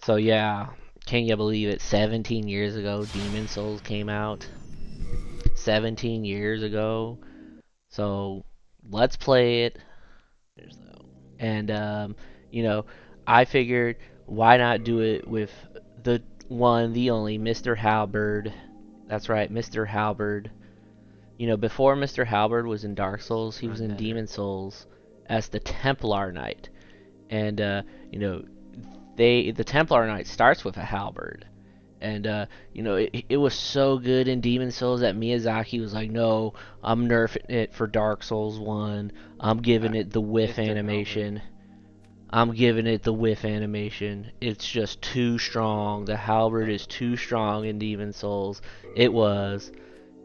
So yeah, can you believe it? 17 years ago, Demon Souls came out. 17 years ago. So let's play it. And you know, I figured why not do it with the one, the only, Mr. Halberd. That's right, Mr. Halberd. Before Mr. Halberd was in Dark Souls, he was in Demon Souls as the Templar Knight. And you know, the Templar Knight starts with a halberd. And it was so good in Demon Souls that Miyazaki was like, "No, I'm nerfing it for Dark Souls 1. I'm giving it the whiff animation. I'm giving it the whiff animation. It's just too strong. The halberd is too strong in Demon Souls. It was.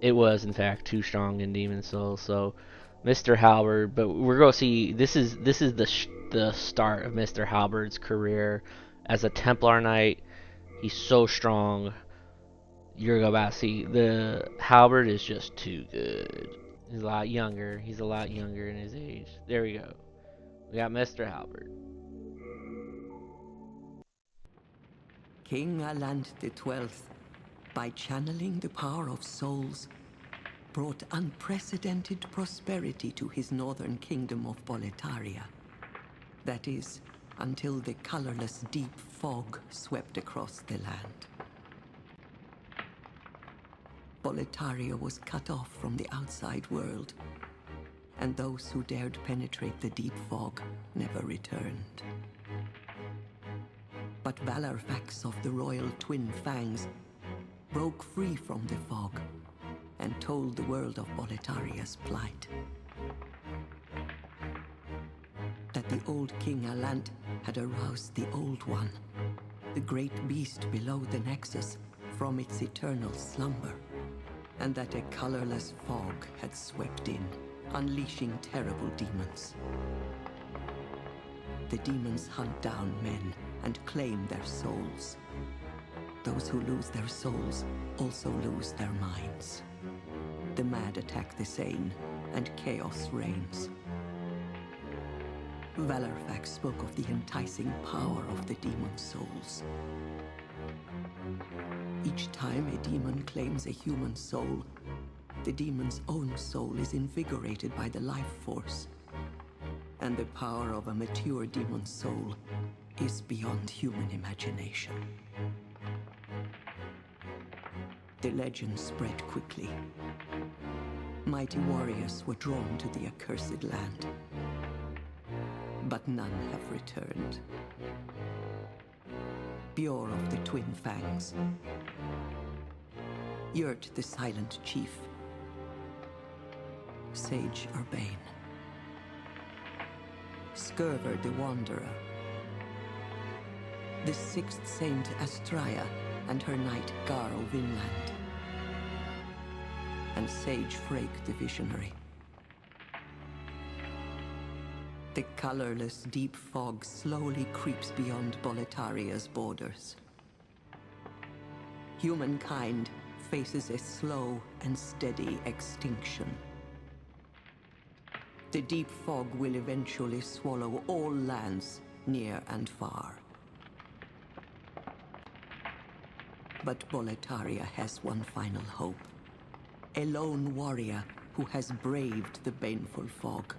It was in fact too strong in Demon Souls. So, Mr. Halberd, but we're gonna see. This is the start of Mr. Halberd's career as a Templar Knight. He's so strong. You're about to see the Halberd is just too good. He's a lot younger. He's a lot younger in his age. There we go. We got Mr. Halberd. King Alant XII, by channeling the power of souls, brought unprecedented prosperity to his northern kingdom of Boletaria. That is, until the colorless deep fog swept across the land. Boletaria was cut off from the outside world, and those who dared penetrate the deep fog never returned. But Valarfax of the Royal Twin Fangs broke free from the fog and told the world of Boletaria's plight. That the old King Alant had aroused the Old One, the great beast below the Nexus, from its eternal slumber, and that a colorless fog had swept in, unleashing terrible demons. The demons hunt down men and claim their souls. Those who lose their souls also lose their minds. The mad attack the sane, and chaos reigns. Valarfax spoke of the enticing power of the demon souls. Each time a demon claims a human soul, the demon's own soul is invigorated by the life force. And the power of a mature demon's soul is beyond human imagination. The legend spread quickly. Mighty warriors were drawn to the accursed land, but none have returned. Bjor of the Twin Fangs, Yurt the Silent Chief, Sage Urbane, Skurver the Wanderer, the Sixth Saint Astraea and her knight Garl Vinland, and Sage Frake the Visionary. The colorless deep fog slowly creeps beyond Boletaria's borders. Humankind faces a slow and steady extinction. The deep fog will eventually swallow all lands, near and far. But Boletaria has one final hope. A lone warrior who has braved the baneful fog.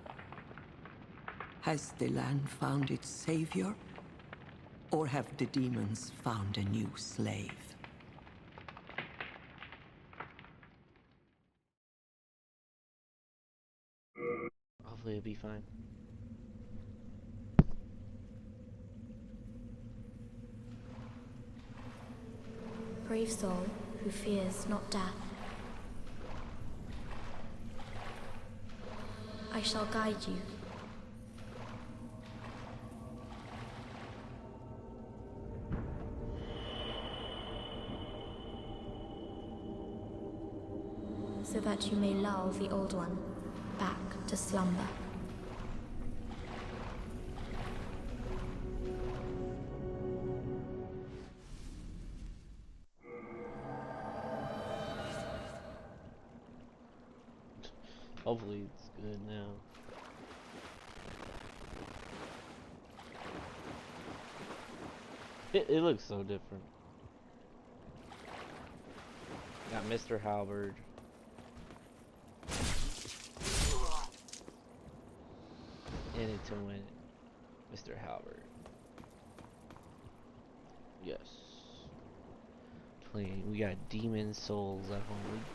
Has the land found its savior? Or have the demons found a new slave? Hopefully it'll be fine. Brave soul who fears not death. I shall guide you. So that you may lull the Old One back to slumber. Hopefully it's good now. It looks so different. Got Mr. Halberd. In it to win it. Mr. Halberd. Yes. Playing. We got Demon Souls at home.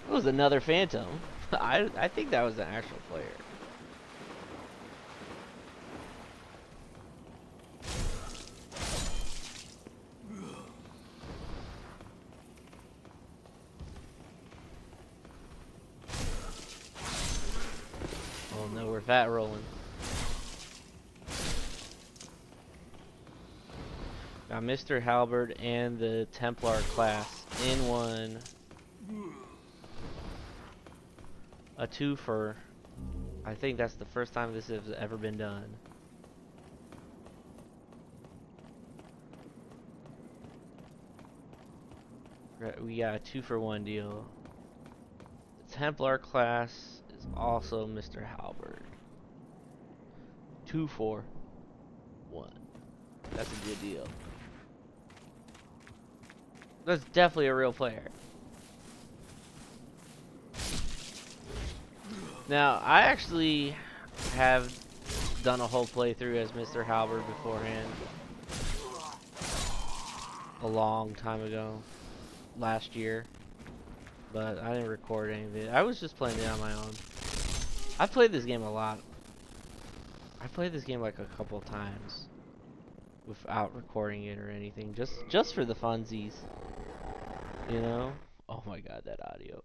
It was another Phantom. I think that was an actual player. Oh no, we're fat rolling. Got Mr. Halberd and the Templar class in one. A twofer. I think that's the first time this has ever been done. We got a 2-for-1 deal. The Templar class is also Mr. Halberd. 2 for 1. That's a good deal. That's definitely a real player. Now, I actually have done a whole playthrough as Mr. Halberd beforehand. A long time ago. Last year. But I didn't record any of it. I was just playing it on my own. I've played this game a lot. I played this game like a couple of times. Without recording it or anything. Just for the funsies. You know? Oh my god, that audio.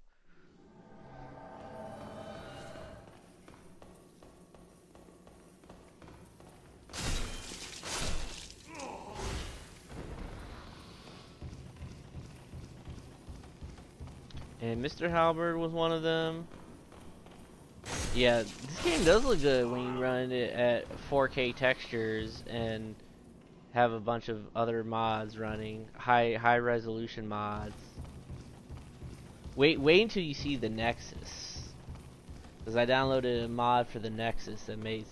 And Mr. Halberd was one of them. Yeah, this game does look good when you run it at 4K textures and have a bunch of other mods running, high resolution mods. Wait until you see the Nexus, because I downloaded a mod for the Nexus that made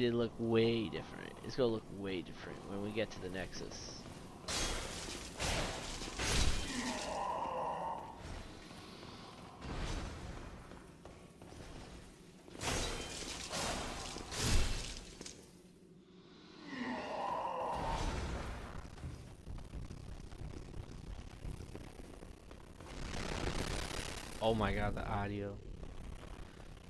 it look way different. It's gonna look way different when we get to the Nexus. Oh my god, the audio.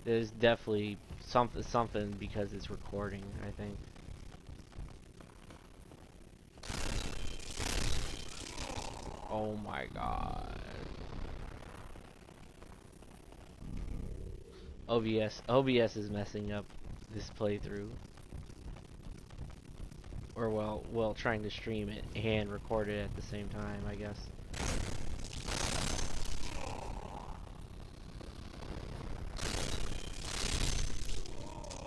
There's definitely something because it's recording, I think. Oh my god. OBS is messing up this playthrough. Or well, trying to stream it and record it at the same time, I guess.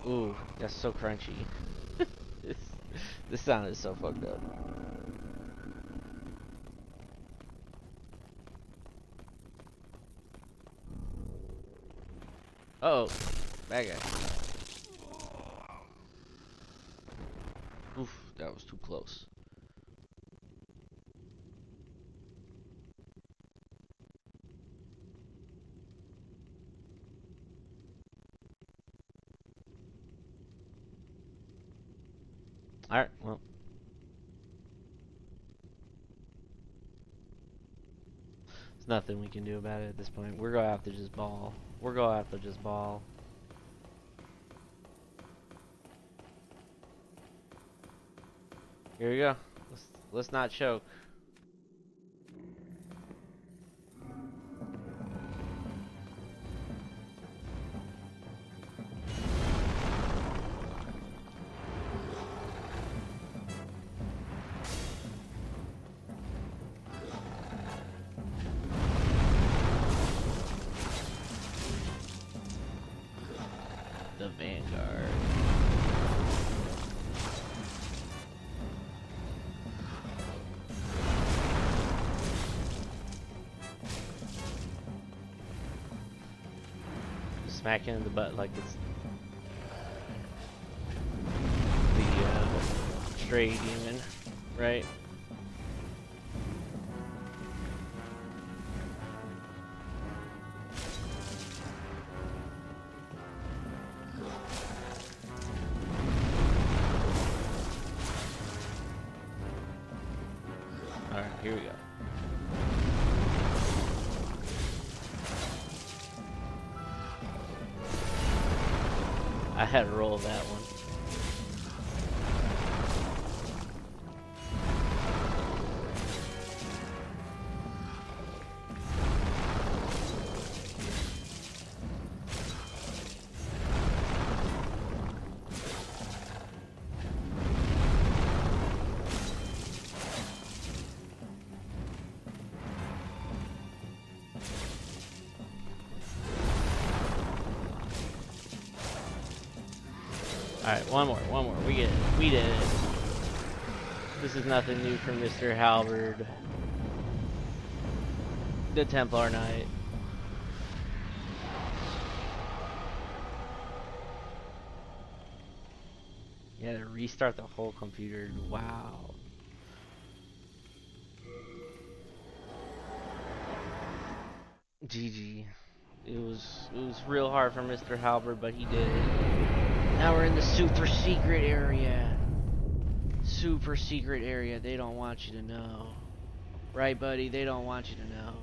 Ooh, that's so crunchy. this sound is so fucked up. Uh oh, bad guy. Oof, that was too close. Alright, well. There's nothing we can do about it at this point. We're gonna have to just ball. We're gonna have to just ball. Here we go. Let's not choke. The Vanguard. Smacking in the butt like it's the stray demon. right? Alright, here we go. I had to roll that one. Alright, one more. We get it. We did it. This is nothing new from Mr. Halberd, the Templar Knight. Yeah, to restart the whole computer. Wow. GG. It was real hard for Mr. Halberd, but he did it. Now we're in the super secret area. Super secret area. They don't want you to know. Right, buddy? They don't want you to know.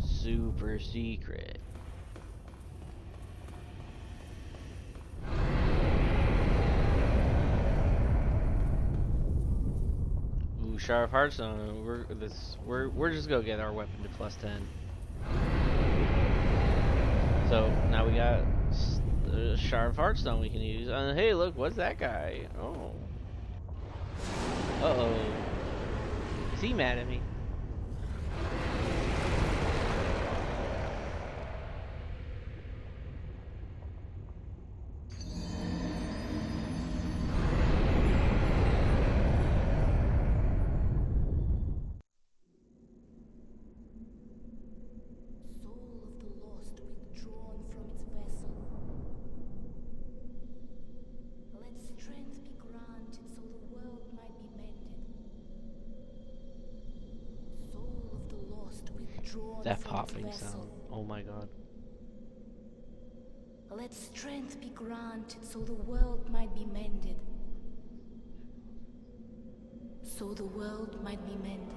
Super secret. Ooh, Shard of Heartstone. We're just gonna get our weapon to +10. So now we got a Shard of Heartstone we can use. Hey, look, what's that guy? Oh. Uh-oh. Is he mad at me? That popping sound. Oh my god. Let strength be granted so the world might be mended. So the world might be mended.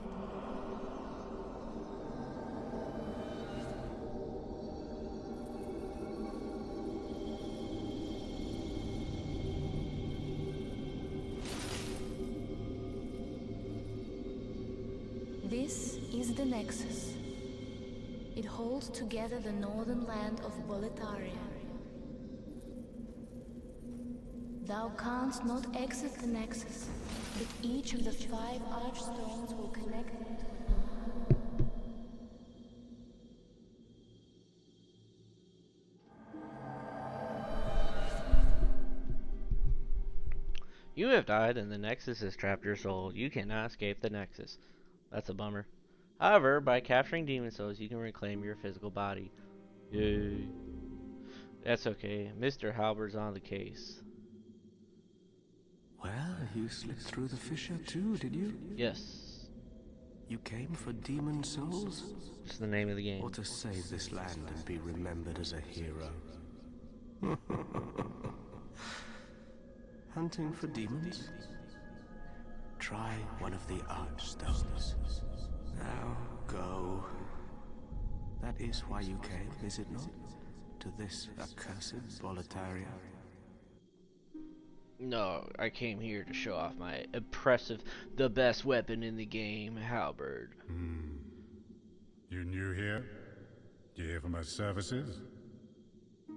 This is the Nexus. It holds together the northern land of Boletaria. Thou canst not exit the Nexus, but each of the 5 archstones will connect them to another. You have died and the Nexus has trapped your soul. You cannot escape the Nexus. That's a bummer. However, by capturing demon souls, you can reclaim your physical body. Yay. That's okay. Mr. Halberd's on the case. Well, you slipped through the fissure too, did you? Yes. You came for demon souls? It's the name of the game. Or to save this land and be remembered as a hero? Hunting for demons? Try one of the archstones. Now go. That is why you came, is it not? To this accursed Boletaria? No, I came here to show off my impressive, the best weapon in the game, Halberd. You new here? Do you hear from my services?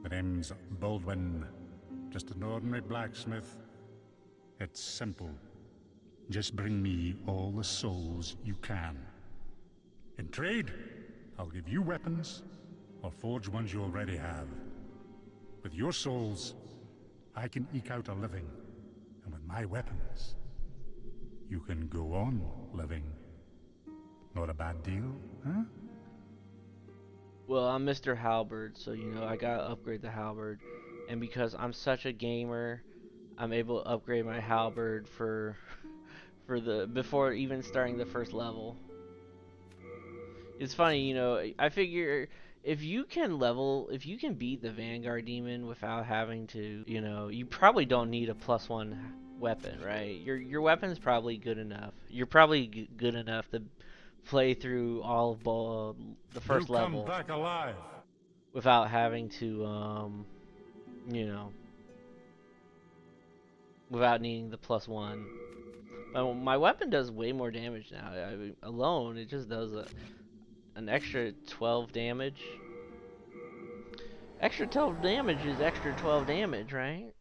My name's Baldwin. Just an ordinary blacksmith. It's simple. Just bring me all the souls you can. In trade, I'll give you weapons, or forge ones you already have. With your souls, I can eke out a living. And with my weapons, you can go on living. Not a bad deal, huh? Well, I'm Mr. Halberd, so you know I gotta upgrade the halberd, and because I'm such a gamer, I'm able to upgrade my halberd for the before even starting the first level. It's funny, you know, I figure if you can beat the Vanguard demon without having to, you know, you probably don't need a +1 weapon, right? Your weapon's probably good enough. You're probably good enough to play through all of the You first come level back alive. without having to, you know, without needing the +1. My weapon does way more damage now. Alone, it just does an extra 12 damage. Extra 12 damage is extra 12 damage, right?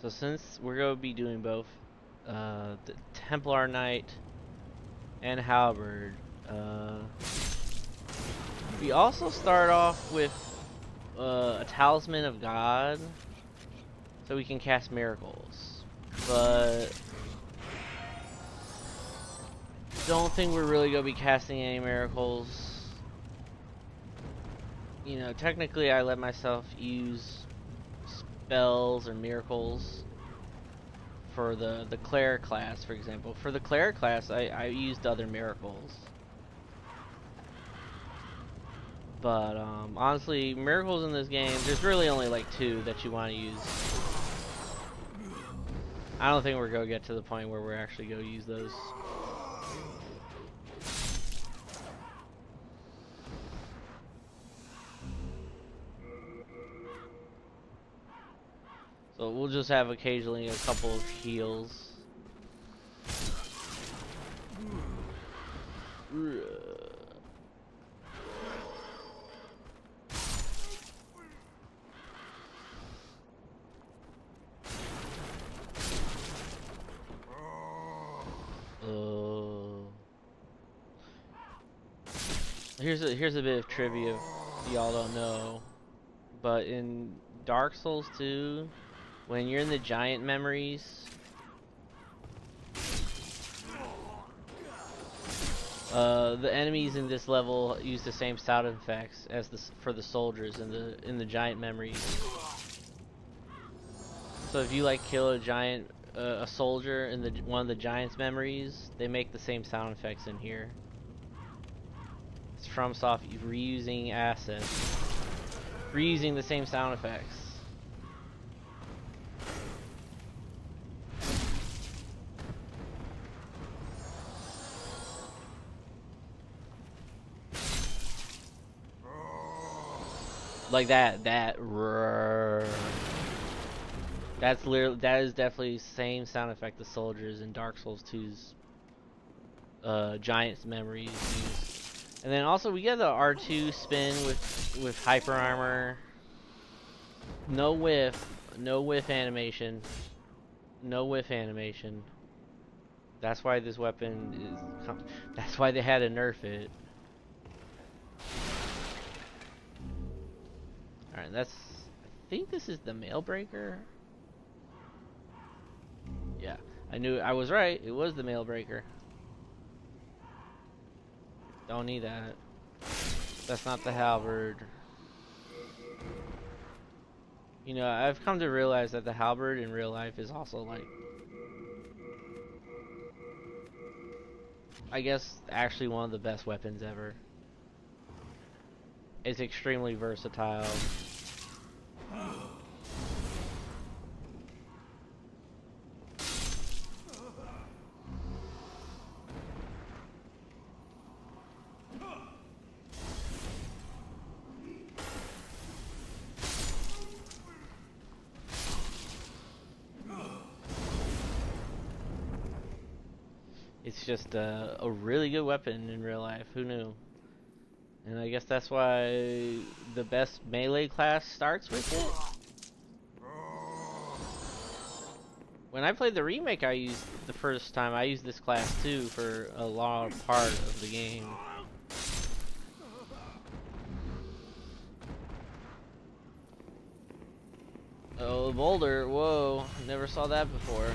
So since we're going to be doing both the Templar Knight and Halberd, we also start off with a Talisman of God, so we can cast miracles. But don't think we're really going to be casting any miracles. You know, technically I let myself use spells or miracles for the cleric class, for example. For the cleric class, I used other miracles. But honestly, miracles in this game, there's really only like 2 that you want to use. I don't think we're going to get to the point where we're actually going to use those. So we'll just have occasionally a couple of heals. Here's a bit of trivia y'all don't know, but in Dark Souls 2, when you're in the giant memories, the enemies in this level use the same sound effects as for the soldiers in the giant memories. So if you like kill a soldier in one of the giant's memories, they make the same sound effects in here. It's FromSoft reusing assets, reusing the same sound effects. Like that that is definitely the same sound effect the soldiers in Dark Souls 2's Giant's memories use. And then also we get the R2 spin with hyper armor. No whiff animation. No whiff animation. That's why this weapon is. That's why they had to nerf it. Alright, I think this is the Mailbreaker. Yeah, I was right. It was the Mailbreaker. Don't need that. That's not the Halberd. You know, I've come to realize that the Halberd in real life is also like, I guess, actually one of the best weapons ever. It's extremely versatile. it's just a really good weapon in real life. Who knew? And I guess that's why the best melee class starts with it. When I played the remake, the first time I used this class too for a large part of the game. Oh, the boulder! Whoa! Never saw that before.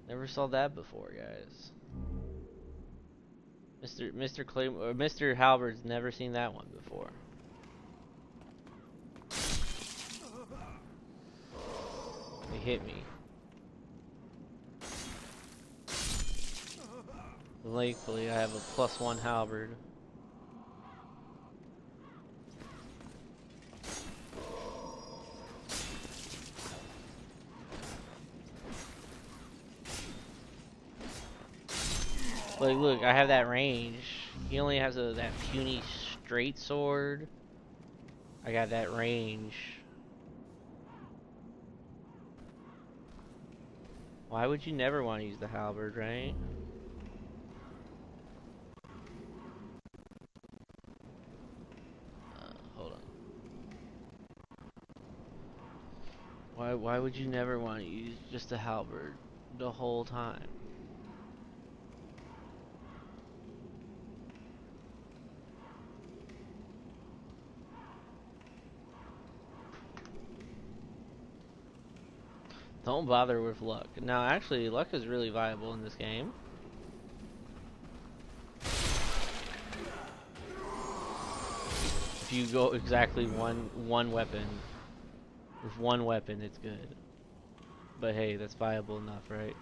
Never saw that before, guys. Mr. Halberd's never seen that one before. He hit me. Thankfully, I have a +1 halberd. Like, look, I have that range. He only has that puny straight sword. I got that range. Why would you never want to use the halberd, right? Hold on. Why would you never want to use just a halberd the whole time? Don't bother with luck. Now, actually, luck is really viable in this game. If you go exactly one weapon, with one weapon, it's good. But hey, that's viable enough, right?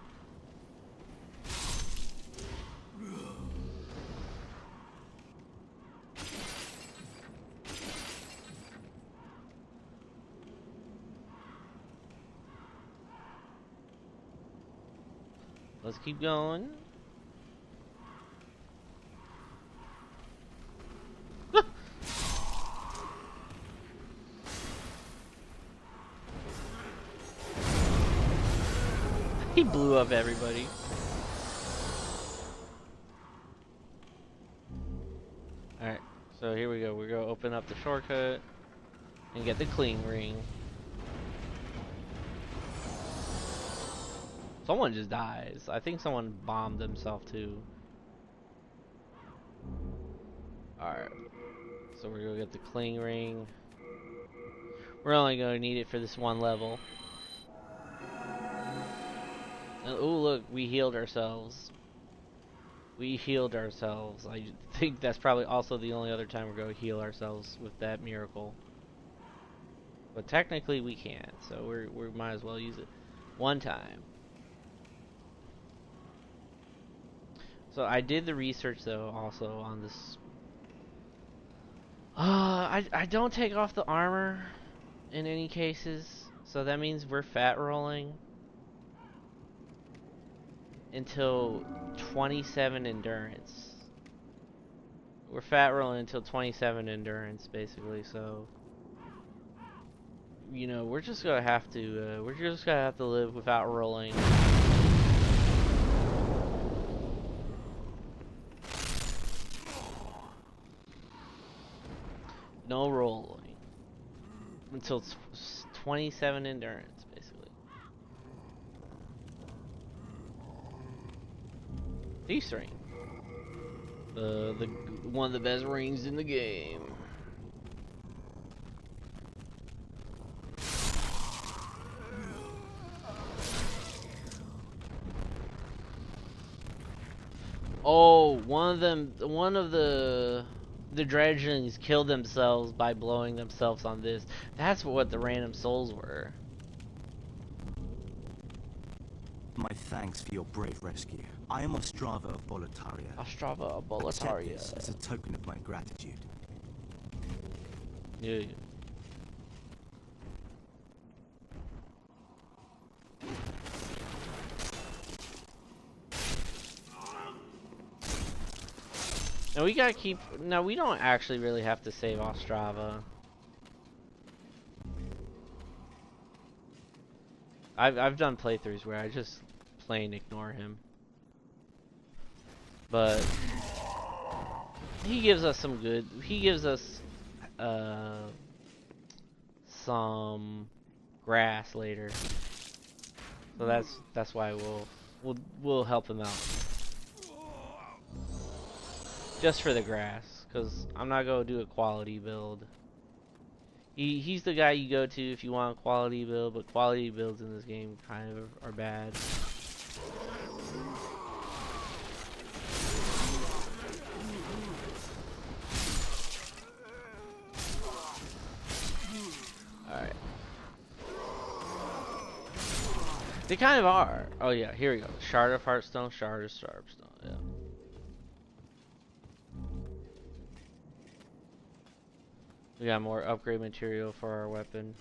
Let's keep going. He blew up everybody. Alright, so here we go. We're going to open up the shortcut and get the clean ring. Someone just dies. I think someone bombed themselves too. Alright. So we're going to get the cling ring. We're only going to need it for this one level. Oh, look, we healed ourselves. We healed ourselves. I think that's probably also the only other time we're going to heal ourselves with that miracle. But technically we can't, so we might as well use it one time. So I did the research though also on this. I don't take off the armor in any cases, so that means we're fat rolling until 27 endurance. We're fat rolling until 27 endurance basically, so you know, we're just gonna have to live without rolling. No rolling until 27 endurance, basically. These ring, the one of the best rings in the game. Oh, one of the dredgelings killed themselves by blowing themselves on this. That's what the random souls were. My thanks for your brave rescue. I am Ostrava of Boletaria. Ostrava of Accept Boletaria. this as a token of my gratitude. Yeah. Now we gotta keep. Now we don't actually really have to save Ostrava. I've done playthroughs where I just plain ignore him. But he gives us some good. He gives us some grass later. So that's why we'll help him out. Just for the grass, because I'm not gonna do a quality build. He's the guy you go to if you want a quality build, but quality builds in this game kind of are bad. Alright. They kind of are. Oh yeah, here we go. Shard of Heartstone, Shard of Starstone, yeah. We got more upgrade material for our weapon.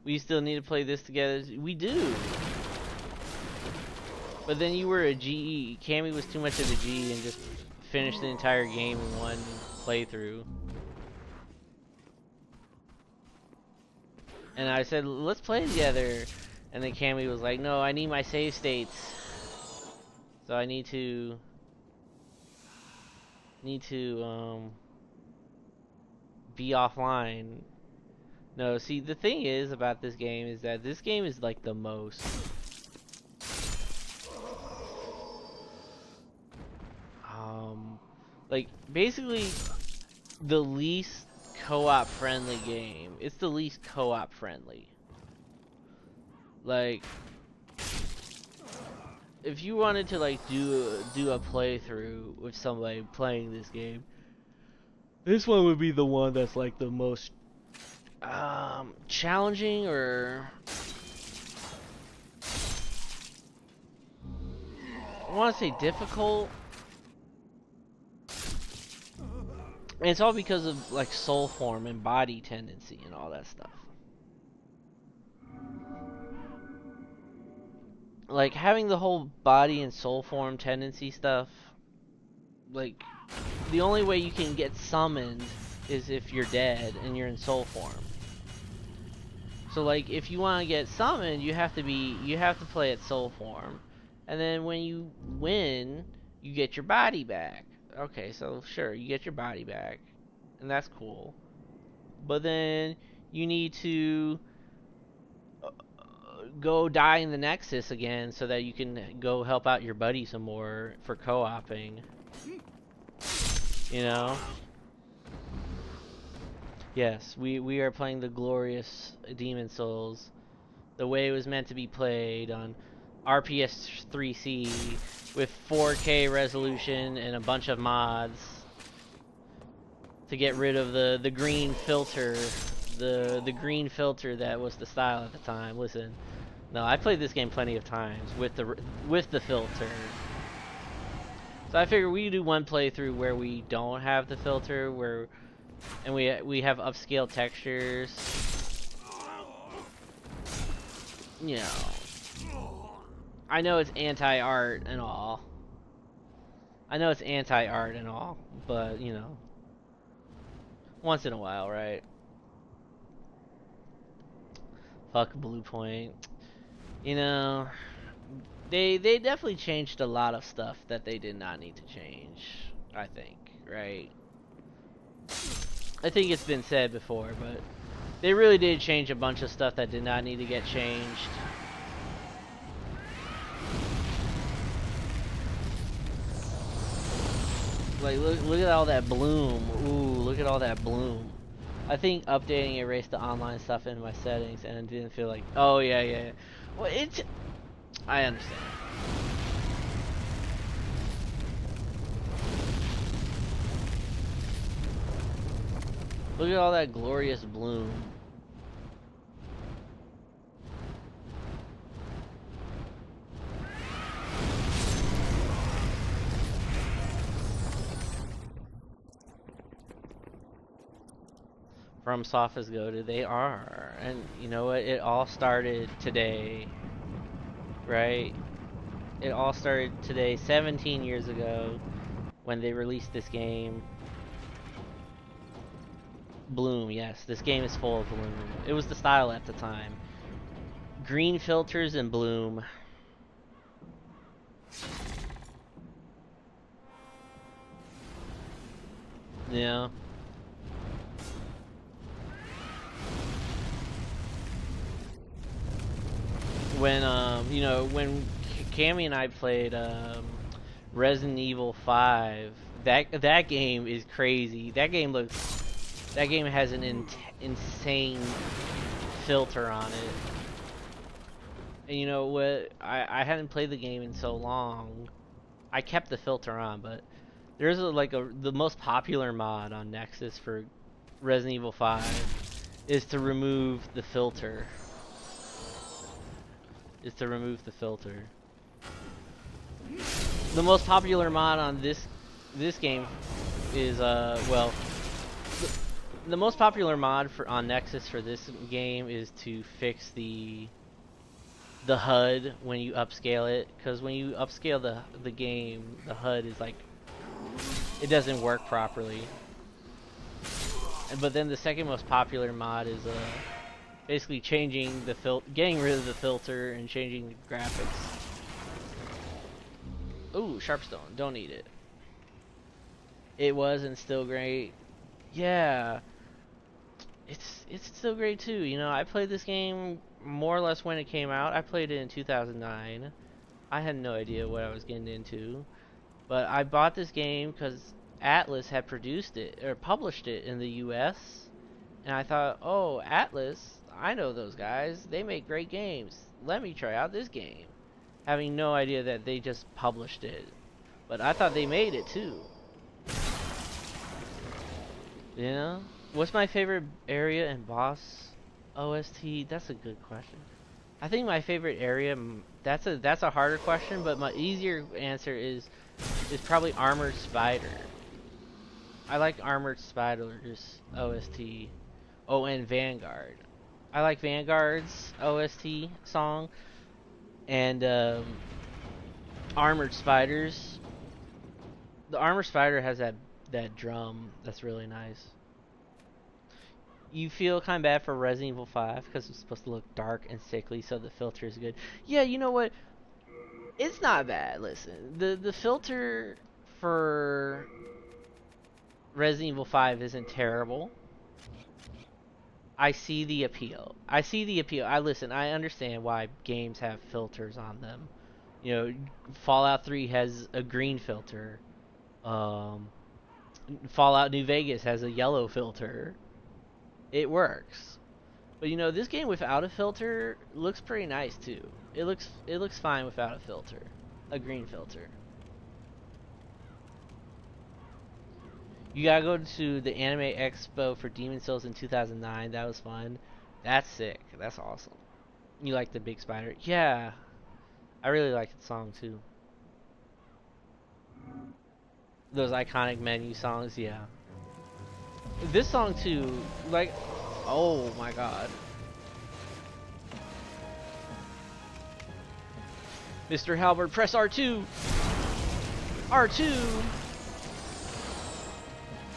We still need to play this together. We do. But then you were a GE. Cammy was too much of a G and just finished the entire game in one playthrough. And I said, let's play together. And then Cammy was like, no, I need my save states. So I need to be offline. No, see, the thing is about this game is that this game is like the most like basically the least co-op friendly game. It's the least co-op friendly. Like if you wanted to like do a playthrough with somebody playing this game, this one would be the one that's like the most challenging, or I want to say difficult. And it's all because of like soul form and body tendency and all that stuff. Like having the whole body and soul form tendency stuff, like the only way you can get summoned is if you're dead and you're in soul form. So like if you want to get summoned, you have to play at soul form. And then when you win, you get your body back. Okay, so sure, you get your body back. And that's cool. But then you need to go die in the Nexus again so that you can go help out your buddy some more for co-oping. You know? Yes, we are playing the glorious Demon Souls the way it was meant to be played on RPS 3C with 4K resolution and a bunch of mods to get rid of the green filter, the green filter that was the style at the time. Listen, no, I played this game plenty of times with the filter. So I figured we do one playthrough where we don't have the filter, and we have upscale textures. You know, I know it's anti-art and all. But you know, once in a while, right? Fuck Blue Point. You know, they definitely changed a lot of stuff that they did not need to change, I think, right? I think it's been said before, but they really did change a bunch of stuff that did not need to get changed. Like, look at all that bloom. Ooh, look at all that bloom. I think updating erased the online stuff in my settings, and it didn't feel like... Oh, yeah. Well, it's... I understand. Look at all that glorious bloom. FromSoft is goated. They are. And you know what? It all started today. Right? It all started today, 17 years ago, when they released this game. Bloom, yes. This game is full of bloom. It was the style at the time. Green filters and bloom. Yeah. When you know, when Cammy and I played Resident Evil 5, that game is crazy. That game has an insane filter on it. And you know what? I hadn't played the game in so long. I kept the filter on, but there's the most popular mod on Nexus for Resident Evil 5 is to remove the filter. The most popular mod on this game is well, the most popular mod on Nexus for this game is to fix the HUD when you upscale it, because when you upscale the game, the HUD is like, it doesn't work properly. But then the second most popular mod is basically changing getting rid of the filter and changing the graphics. Ooh, Sharpstone, don't need it. It was and still great. Yeah, it's still great too. You know, I played this game more or less when it came out. I played it in 2009. I had no idea what I was getting into, but I bought this game because Atlas had produced it or published it in the US, and I thought, oh, Atlas, I know those guys. They make great games. Let me try out this game. Having no idea that they just published it. But I thought they made it too. You know? What's my favorite area and boss OST? That's a good question. I think my favorite area, that's a harder question, but my easier answer is probably Armored Spider. I like Armored Spider's OST. Oh, and Vanguard. I like Vanguard's OST song. And Armored Spiders. The Armored Spider has that drum that's really nice. You feel kind of bad for Resident Evil 5 because it's supposed to look dark and sickly, so the filter is good. Yeah, you know what? It's not bad. Listen, the filter for Resident Evil 5 isn't terrible. I see the appeal. I listen. I understand why games have filters on them. You know, Fallout 3 has a green filter. Fallout New Vegas has a yellow filter. It works. But you know, this game without a filter looks pretty nice too. It looks fine without a filter. A green filter. You gotta go to the Anime Expo for Demon Souls in 2009. That was fun. That's sick. That's awesome. You like the big spider? Yeah. I really like the song too. Those iconic menu songs, yeah. This song too, like, oh my god. Mr. Halberd, press R2! R2!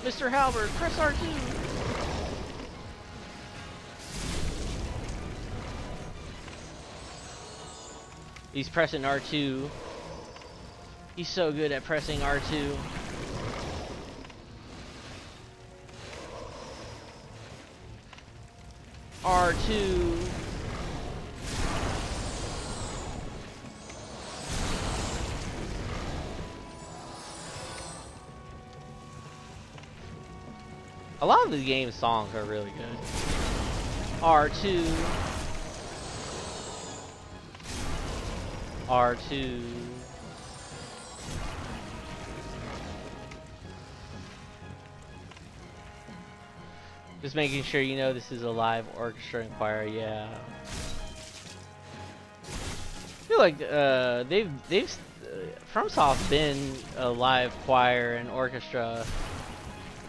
Mr. Halberd, press R2! He's pressing R2. He's so good at pressing R2. R2. A lot of the game's songs are really good. R2. R2. Just making sure you know this is a live orchestra and choir, yeah. I feel like they've FromSoft's been a live choir and orchestra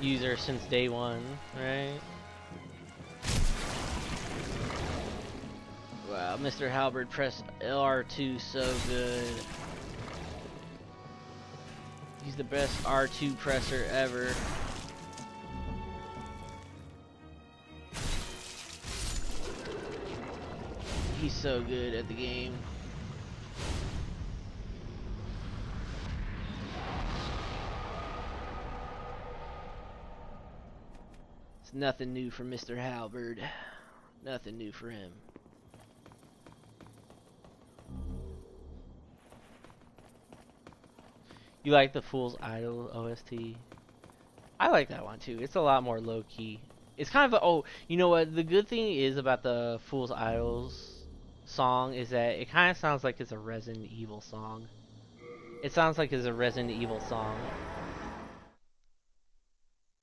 user since day one, right? Mr. Halberd press R2 so good. He's the best R2 presser ever. He's so good at the game. It's nothing new for Mr. Halberd. Nothing new for him. You like the Fool's Idol OST? I like that one too. It's a lot more low key. It's kind of a, oh, you know what? The good thing is about the Fool's Idols song is that it kind of sounds like it's a Resident Evil song. It sounds like it's a Resident Evil song.